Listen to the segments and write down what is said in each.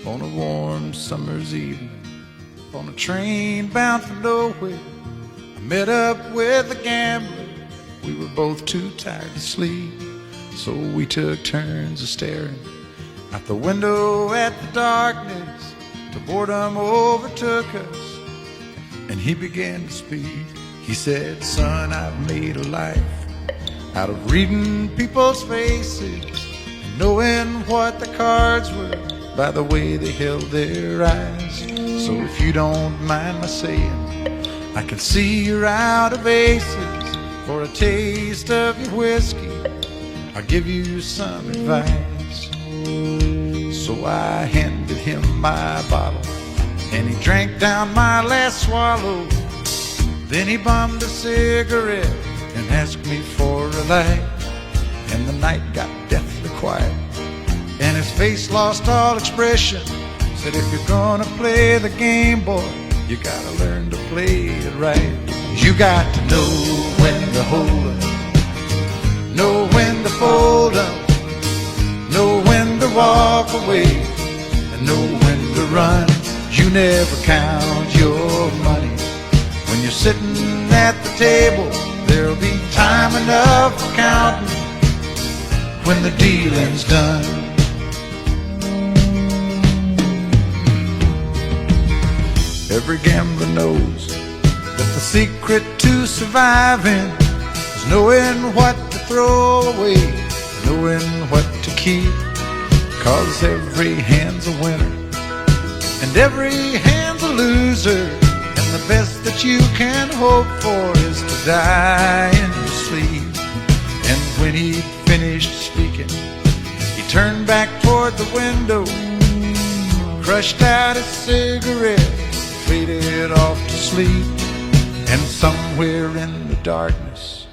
on a warm summer's evening, on a train bound for nowhere. I met up with a gambler. We were both too tired to sleep, so we took turns of staring out the window at the darkness till boredom overtook us, and he began to speak. He said, "Son, I've made a life out of reading people's faces and knowing what the cards were by the way they held their eyes. So if you don't mind my saying, I can see you're out of aces. For a taste of your whiskey, I'll give you some advice." So I handed him my bottle, and he drank down my last swallow. Then he bummed a cigarette and asked me for a light. And the night got deathly quiet, and his face lost all expression. Said, "If you're gonna play the game, boy, you gotta learn to play it right. You got to know when to hold up, know when to fold up, know when to walk away, and know when to run. You never count your money when you're sitting at the table. There'll be time enough for counting when the dealing's done." Every gambler knows that the secret to surviving is knowing what to throw away, knowing what to keep. 'Cause every hand's a winner and every hand's a loser, and the best that you can hope for is to die in your sleep. And when he'd finished speaking, he turned back toward the window, crushed out his cigarette, faded off to sleep. And somewhere in the darkness,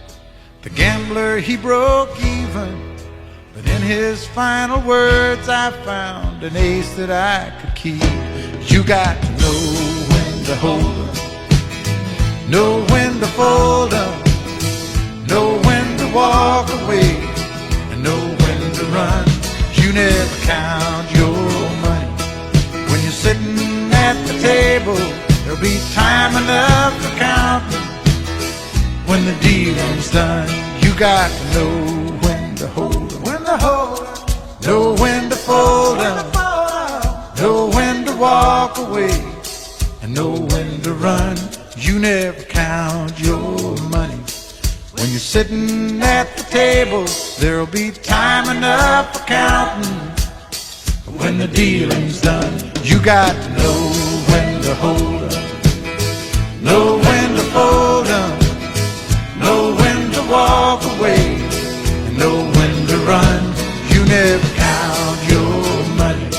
the gambler, he broke even. But in his final words, I found an ace that I could keep. You got to know when to hold up, know when to fold up, know when to walk away, and know when to run. You never count your money when you're sitting at the table. There'll be time enough for counting when the dealing's done. You got to know when to hold up, when to hold up, know when to fold up, know when to walk away, and know when to run. You never count your money when you're sitting at the table. There'll be time enough for counting when the dealing's done. You got to know when to hold up, know when to fold up, know when to walk away, and know when to run. You never count your money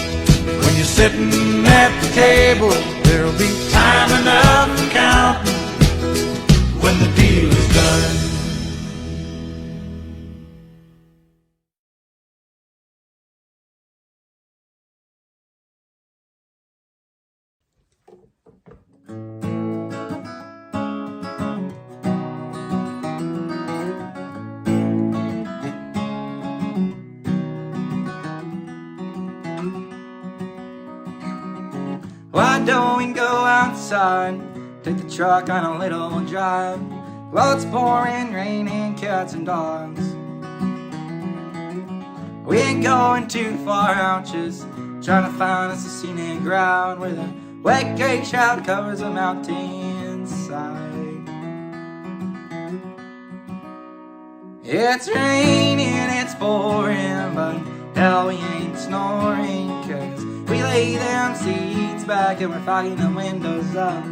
when you're sitting at the table. There'll be time enough for counting when the deal is done. Why don't we go outside, take the truck on a little drive? Well, it's pouring rain and cats and dogs. We ain't going too far out, just trying to find us a scenic ground where the wet gray shroud covers the mountainside. It's raining, it's pouring, but hell, we ain't snoring, 'cause we lay them seats back and we're fogging the windows up.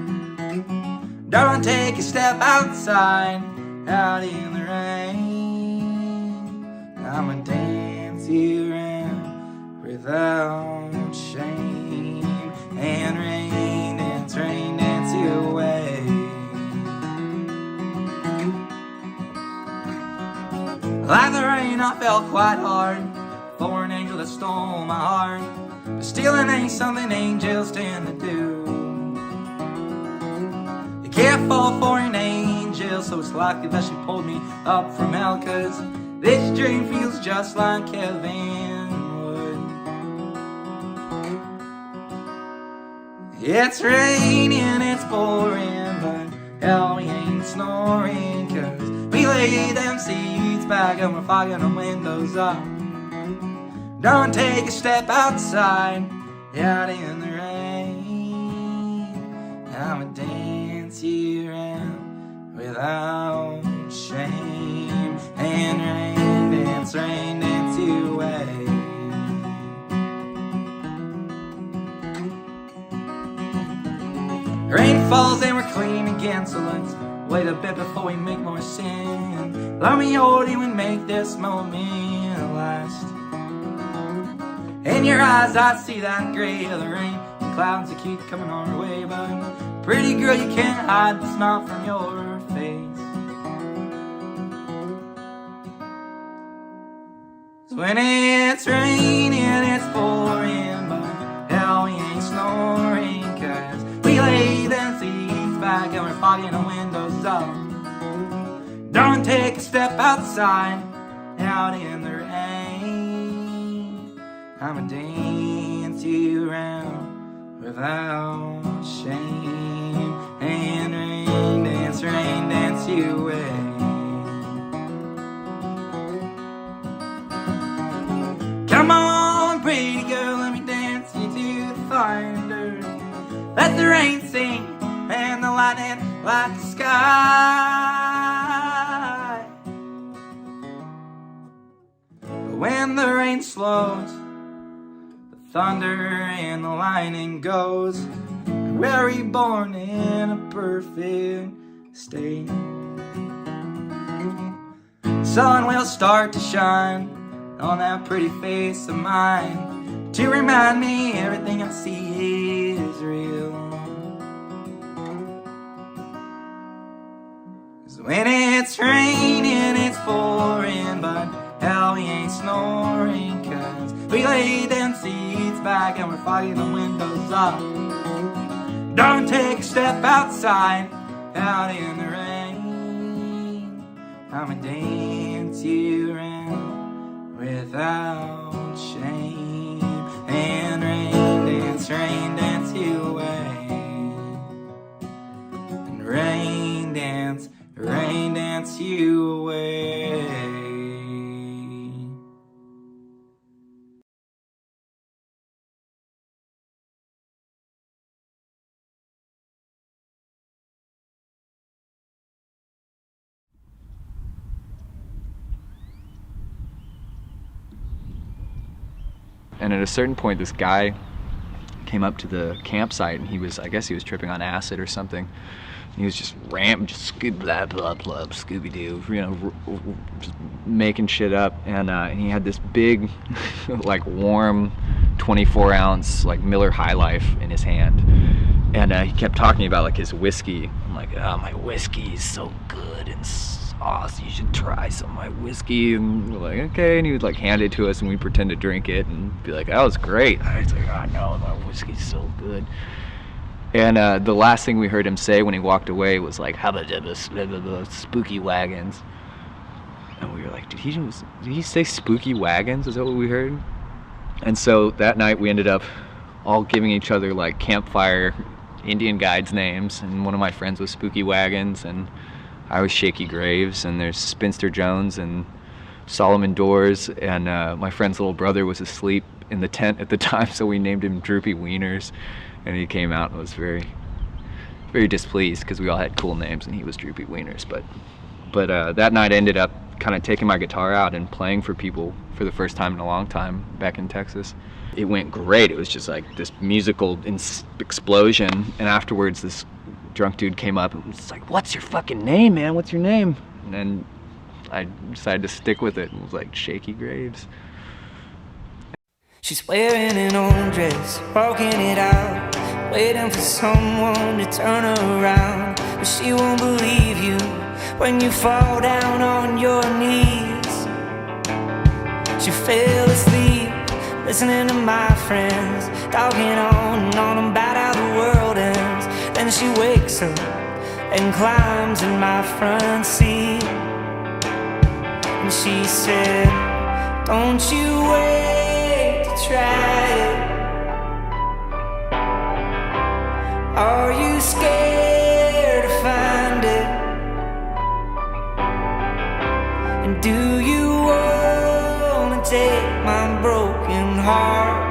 Don't take a step outside, out in the rain. I'ma dance you around without shame. And rain dance you away. Like the rain, I felt quite hard for an angel that stole my heart. But stealing ain't something angels tend to do. You can't fall for an angel, so it's likely that she pulled me up from hell. 'Cause this dream feels just like heaven would. It's raining, it's pouring, but hell, we ain't snoring, 'cause we lay them seats back and we're fogging the windows up. Don't take a step outside, out in the rain. I'ma dance you around without shame. And rain dance you away. Rain falls and we're clean again, so let's wait a bit before we make more sin. Let me hold you and make this moment last. In your eyes I see that gray of the rain, the clouds that keep coming our way, but pretty girl, you can't hide the smile from your face. 'Cause when it's raining, it's pouring, but hell, we ain't snoring, 'cause we lay them seats back and we're fogging the windows up. Don't take a step outside, out in the rain. I'ma dance you around without shame. And rain dance you away. Come on, pretty girl, let me dance you to the thunder. Let the rain sing and the lightning light the sky. But when the rain slows, the thunder and the lightning goes, we're reborn in a perfect state. Sun will start to shine on that pretty face of mine, to remind me everything I see is real. 'Cause when it's raining, it's pouring, but hell, we ain't snoring, 'cause we lay them seats back and we're fogging the windows up. Don't take a step outside, out in the rain. I'ma dance you around without shame. And rain dance you away. And rain dance you away. And at a certain point, this guy came up to the campsite, and I guess he was tripping on acid or something. He was just blah blah blah, Scooby Doo, just making shit up. And he had this big, like warm, 24-ounce like Miller High Life in his hand, and he kept talking about like his whiskey. I'm like, oh, my whiskey is so good and sauce, you should try some of my whiskey. And we're like, okay. And he would like hand it to us, and we'd pretend to drink it and be like, that was great. And I was like, oh no, my whiskey's so good. And the last thing we heard him say when he walked away was like, how about the spooky wagons? And we were like, did he say spooky wagons? Is that what we heard? And so that night we ended up all giving each other like campfire Indian guides names, and one of my friends was Spooky Wagons, and I was Shaky Graves, and there's Spinster Jones and Solomon Doors, and my friend's little brother was asleep in the tent at the time, so we named him Droopy Wieners, and he came out and was very, very displeased because we all had cool names and he was Droopy Wieners. But that night I ended up kind of taking my guitar out and playing for people for the first time in a long time back in Texas. It went great. It was just like this musical explosion, and afterwards this drunk dude came up and was like, what's your fucking name, man? What's your name? And then I decided to stick with it and was like, Shaky Graves. She's wearing an old dress, walking it out, waiting for someone to turn her around. But she won't believe you when you fall down on your knees. She fell asleep, listening to my friends, talking on and on about how the world ends. Then she wakes up and climbs in my front seat. And she said, don't you wait to try it. Are you scared to find it? And do you wanna take my broken heart?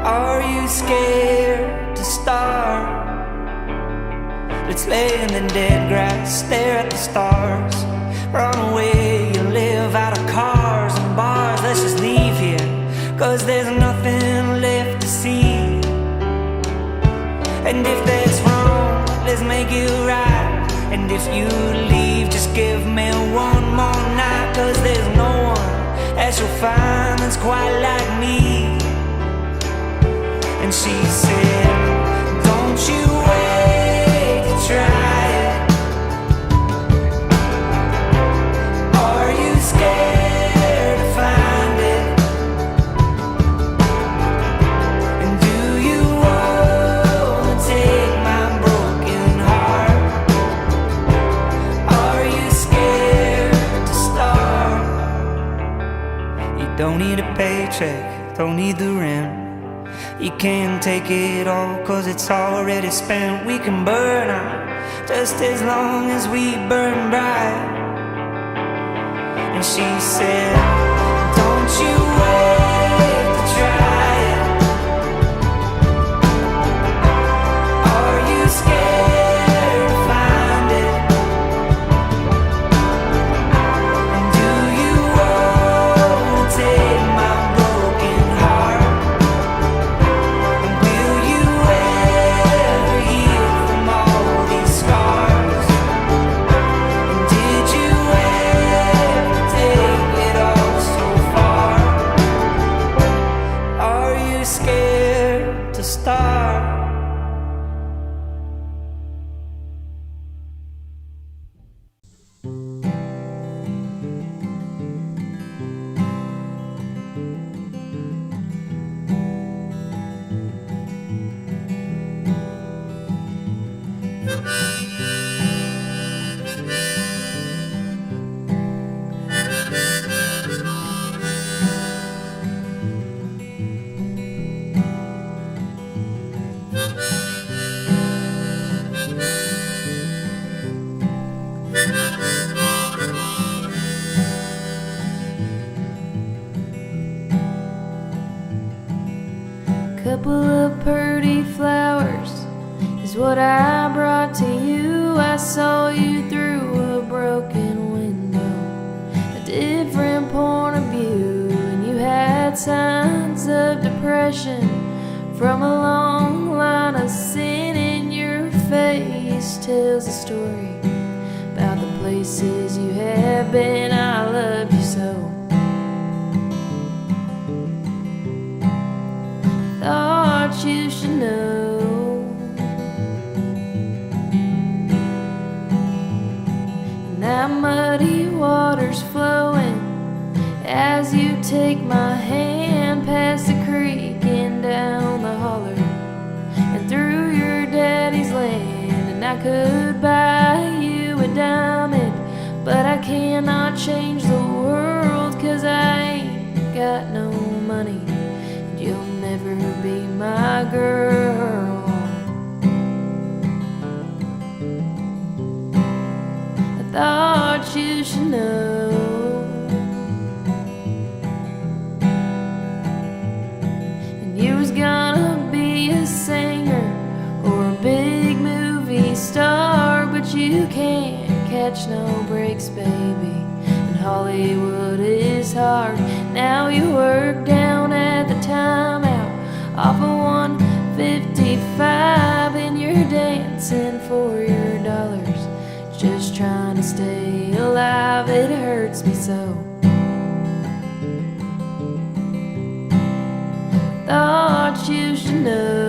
Are you scared to start? Let's lay in the dead grass, stare at the stars. Run away, you live out of cars and bars. Let's just leave here, 'cause there's nothing left to see. And if that's wrong, let's make it right. And if you leave, just give me one more night. 'Cause there's no one that you'll find that's quite like me. And she said, don't you wait to try it. Are you scared to find it? And do you wanna take my broken heart? Are you scared to start? You don't need a paycheck, don't need the rent. You can't take it all, 'cause it's already spent. We can burn out just as long as we burn bright. And she said, don't you wait to try it. Are you scared to find it? And do you wanna take my broken heart? Couple of pretty flowers is what I brought to you. I saw you through a broken window, a different point of view, and you had signs of depression from a long line of sin in your face. Tells a story about the places you have been. I loved you so. Thought you should know. And that muddy water's flowing as you take my hand past the creek and down the holler and through your daddy's land. And I could buy you a diamond, but I cannot change the world, 'cause I ain't got no money. You'll never be my girl. I thought you should know. And you was gonna be a singer or a big movie star, but you can't catch no breaks, baby. And Hollywood is hard. Now you work down at the Time Out off of 155, and you're dancing for your dollars, just trying to stay alive. It hurts me so. Thought you should know.